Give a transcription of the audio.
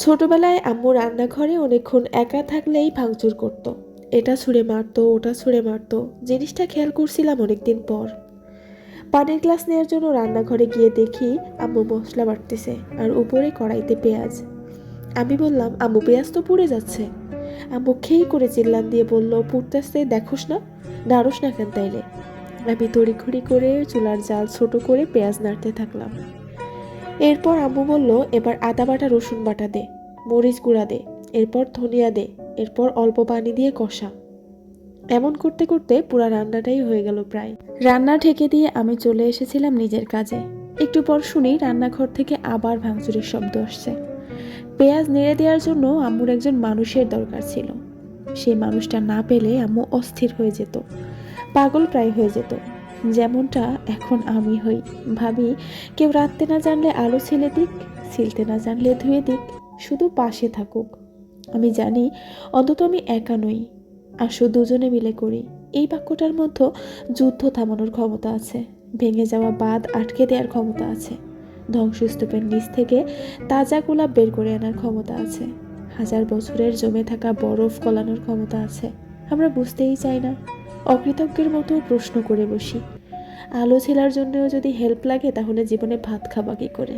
ছোটবেলায় আম্মু রান্নাঘরে অনেকক্ষণ একা থাকলেই ভাঙচুর করতো। এটা ছুঁড়ে মারতো, ওটা ছুঁড়ে মারতো। জিনিসটা খেয়াল করছিলাম অনেকদিন পর। পানির গ্লাস নেওয়ার জন্য রান্নাঘরে গিয়ে দেখি আম্মু মশলা বাটতেছে, আর উপরে কড়াইতে পেঁয়াজ। আমি বললাম, আম্মু পেঁয়াজ তো পুড়ে যাচ্ছে। আম্মু খেই করে চিল্লান দিয়ে বলল, পুড়তেছে দেখোস না, নাড়োস না কেন তাইলে। আমি তড়িঘড়ি করে চুলার জাল ছোট করে পেঁয়াজ নাড়তে থাকলাম। এরপর আম্মু বলল, এবার আদা বাটা রসুন বাটা দে, মরিচ গুঁড়া দে, এরপর ধনিয়া দে, এরপর অল্প পানি দিয়ে কষা। এমন করতে করতে পুরা রান্নাটাই হয়ে গেল প্রায়। রান্না ঢেকে দিয়ে আমি চলে এসেছিলাম নিজের কাজে। একটু পর শুনি রান্নাঘর থেকে আবার ভাঙচুরের শব্দ আসছে। পেঁয়াজ নেড়ে দেওয়ার জন্য আম্মুর একজন মানুষের দরকার ছিল। সেই মানুষটা না পেলে আম্মু অস্থির হয়ে যেত, পাগল প্রায় হয়ে যেত, যেমনটা এখন আমি হই। ভাবি, কেউ রাঁধতে না জানলে আলো ছেলে দিক, ছিলতে না জানলে ধুয়ে দিক, শুধু পাশে থাকুক। আমি জানি অন্তত আমি একা নই, আসো দুজনে মিলে করি। এই বাক্যটার মধ্যে যুদ্ধ থামানোর ক্ষমতা আছে, ভেঙে যাওয়া বাঁধ আটকে দেওয়ার ক্ষমতা আছে, ধ্বংসস্তূপের নিচ থেকে তাজা গোলাপ বের করে আনার ক্ষমতা আছে, হাজার বছরের জমে থাকা বরফ গলানোর ক্ষমতা আছে। আমরা বুঝতেই চাই না, অকৃতজ্ঞের মতো প্রশ্ন করে বসি। আলো ছেলার জন্যও যদি হেল্প লাগে, তাহলে জীবনে ভাত খাবা কি করে?